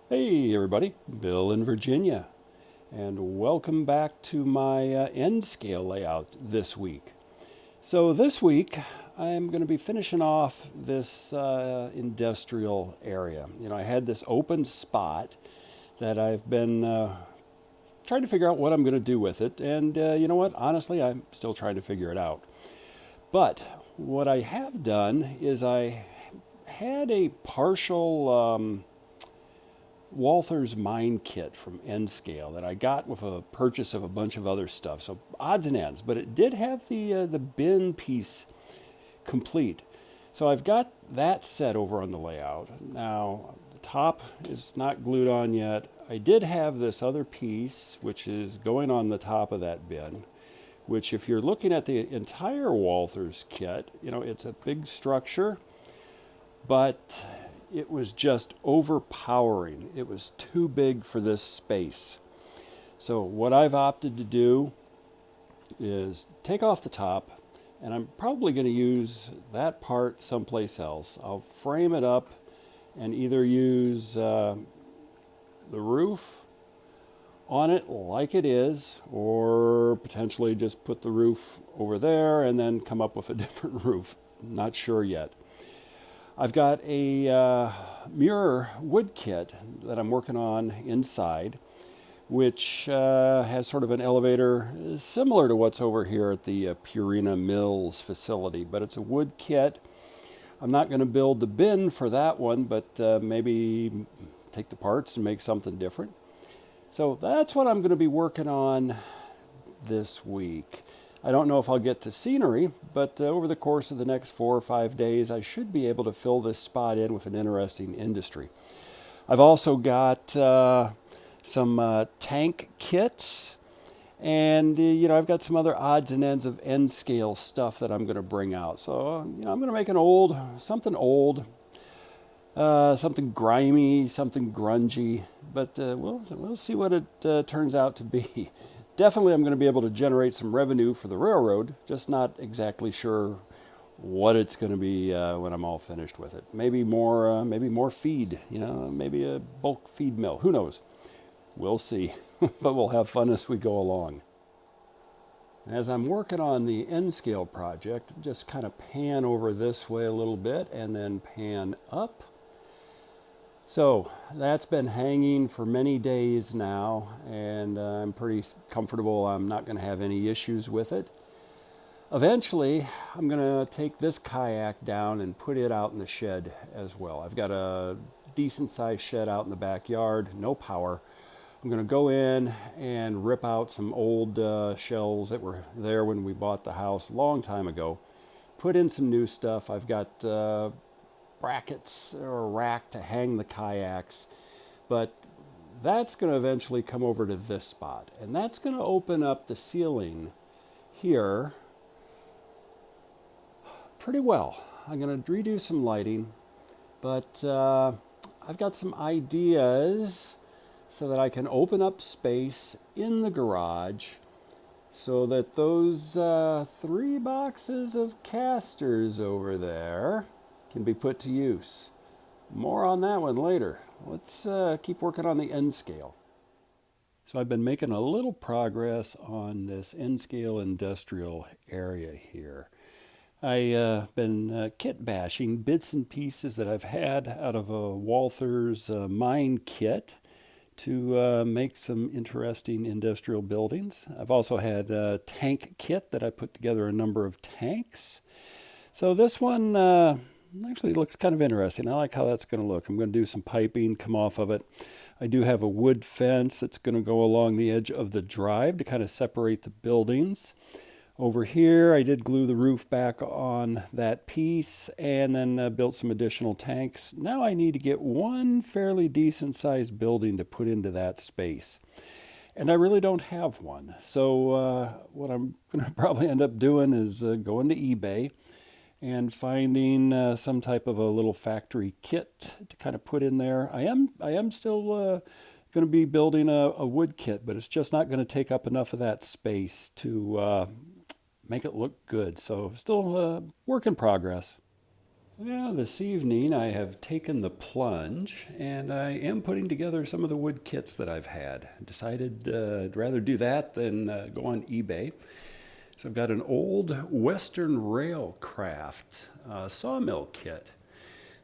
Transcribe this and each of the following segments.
Hey everybody, Bill in Virginia, and welcome back to my end scale layout this week. So this week I'm going to be finishing off this industrial area. I had this open spot that I've been trying to figure out what I'm going to do with it, and you know what? Honestly, I'm still trying to figure it out. But what I have done is I had a partial Walther's Mine Kit from N-Scale that I got with a purchase of a bunch of other stuff. So odds and ends, but it did have the bin piece complete. So I've got that set over on the layout. Now the top is not glued on yet. I did have this other piece which is going on the top of that bin, which if you're looking at the entire Walther's kit, it's a big structure, but it was just overpowering. It was too big for this space. So what I've opted to do is take off the top, and I'm probably going to use that part someplace else. I'll frame it up and either use the roof on it like it is, or potentially just put the roof over there and then come up with a different roof. Not sure yet. I've got a mirror wood kit that I'm working on inside, which has sort of an elevator similar to what's over here at the Purina Mills facility, but it's a wood kit. I'm not going to build the bin for that one, but maybe take the parts and make something different. So that's what I'm going to be working on this week. I don't know if I'll get to scenery, but over the course of the next 4 or 5 days, I should be able to fill this spot in with an interesting industry. I've also got some tank kits, and I've got some other odds and ends of end scale stuff that I'm going to bring out. So I'm going to make something old, something grimy, something grungy, but we'll see what it turns out to be. Definitely I'm going to be able to generate some revenue for the railroad, just not exactly sure what it's going to be when I'm all finished with it. Maybe more feed, maybe a bulk feed mill. Who knows? We'll see, but we'll have fun as we go along. As I'm working on the N-scale project, just kind of pan over this way a little bit and then pan up. So that's been hanging for many days now, and I'm pretty comfortable I'm not going to have any issues with it. Eventually, I'm going to take this kayak down and put it out in the shed as well. I've got a decent sized shed out in the backyard, no power. I'm going to go in and rip out some old shelves that were there when we bought the house a long time ago. Put in some new stuff. I've got brackets or a rack to hang the kayaks, but that's going to eventually come over to this spot, and that's going to open up the ceiling here pretty well. I'm going to redo some lighting, but I've got some ideas so that I can open up space in the garage so that those 3 boxes of casters over there can be put to use. More on that one later. Let's keep working on the N scale. So I've been making a little progress on this N scale industrial area here. I've been kit bashing bits and pieces that I've had out of a Walther's mine kit to make some interesting industrial buildings. I've also had a tank kit that I put together a number of tanks. So this one actually looks kind of interesting. I like how that's going to look. I'm going to do some piping, come off of it. I do have a wood fence that's going to go along the edge of the drive to kind of separate the buildings. Over here, I did glue the roof back on that piece and then built some additional tanks. Now I need to get one fairly decent sized building to put into that space. And I really don't have one. So what I'm going to probably end up doing is going to eBay and finding some type of a little factory kit to kind of put in there. I am still going to be building a wood kit, but it's just not going to take up enough of that space to make it look good. So still work in progress. Well, this evening I have taken the plunge and I am putting together some of the wood kits that I've had. Decided I'd rather do that than go on eBay. So I've got an old Western Railcraft sawmill kit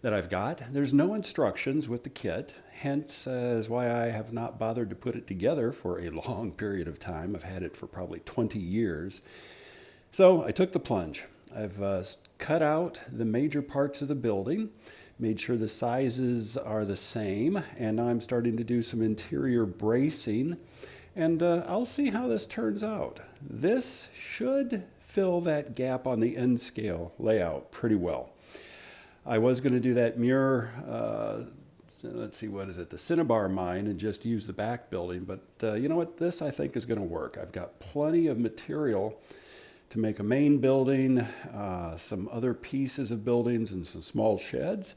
that I've got. There's no instructions with the kit, hence is why I have not bothered to put it together for a long period of time. I've had it for probably 20 years. So I took the plunge. I've cut out the major parts of the building, made sure the sizes are the same, and now I'm starting to do some interior bracing, and I'll see how this turns out. This should fill that gap on the end scale layout pretty well. I was going to do that mirror, let's see, what is it, the Cinnabar mine, and just use the back building, but you know what, this I think is going to work. I've got plenty of material to make a main building, some other pieces of buildings, and some small sheds.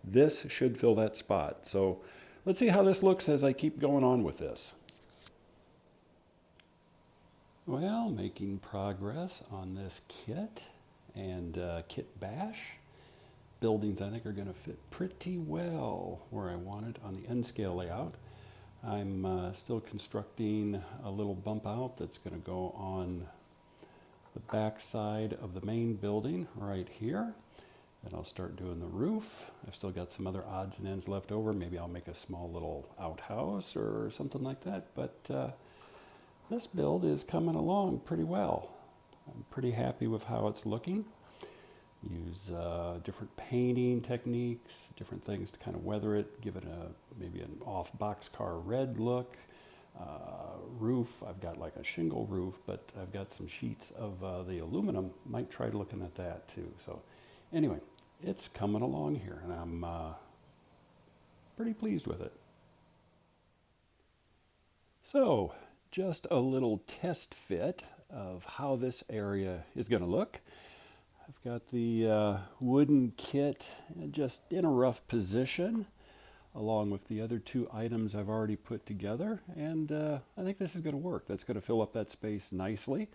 This should fill that spot. So let's see how this looks as I keep going on with this. Well, making progress on this kit and kit bash. Buildings I think are going to fit pretty well where I want it on the end scale layout. I'm still constructing a little bump out that's going to go on the back side of the main building right here. Then I'll start doing the roof. I've still got some other odds and ends left over. Maybe I'll make a small little outhouse or something like that. But this build is coming along pretty well. I'm pretty happy with how it's looking. Use different painting techniques, different things to kind of weather it, give it maybe an off boxcar red look. Roof, I've got like a shingle roof, but I've got some sheets of the aluminum. Might try looking at that too. So anyway, it's coming along here and I'm pretty pleased with it. So just a little test fit of how this area is going to look. I've got the wooden kit just in a rough position, along with the other two items I've already put together, and I think this is going to work. That's going to fill up that space nicely.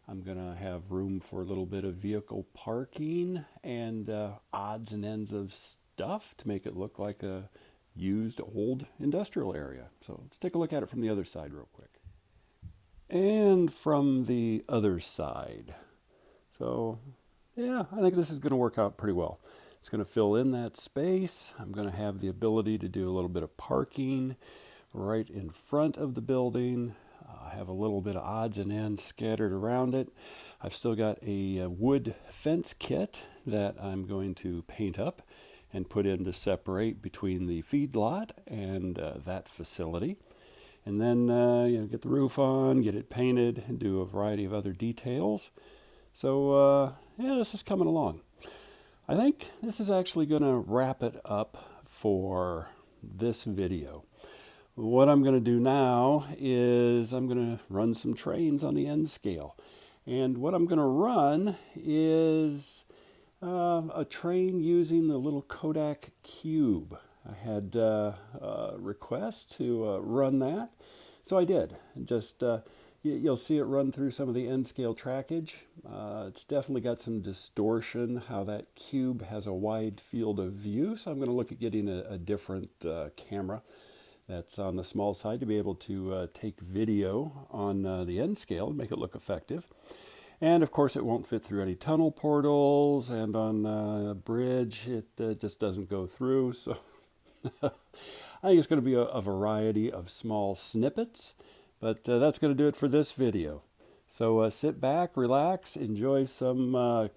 I'm going to have room for a little bit of vehicle parking and odds and ends of stuff to make it look like a used old industrial area. So let's take a look at it from the other side real quick. And from the other side. So yeah, I think this is going to work out pretty well. It's going to fill in that space. I'm going to have the ability to do a little bit of parking right in front of the building. I have a little bit of odds and ends scattered around it. I've still got a wood fence kit that I'm going to paint up and put in to separate between the feedlot and that facility. And then get the roof on, get it painted, and do a variety of other details. So yeah, this is coming along. I think this is actually going to wrap it up for this video. What I'm going to do now is I'm going to run some trains on the end scale. And what I'm going to run is a train using the little Kodak cube. I had a request to run that, so I did. Just you'll see it run through some of the end scale trackage. It's definitely got some distortion, how that cube has a wide field of view. So I'm going to look at getting a different camera that's on the small side to be able to take video on the end scale and make it look effective. And of course it won't fit through any tunnel portals, and on a bridge it just doesn't go through. So I think it's going to be a variety of small snippets. But that's going to do it for this video. So sit back, relax, enjoy some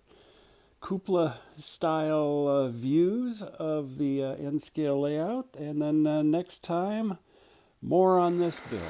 cupola style views of the end scale layout. And then next time, more on this build.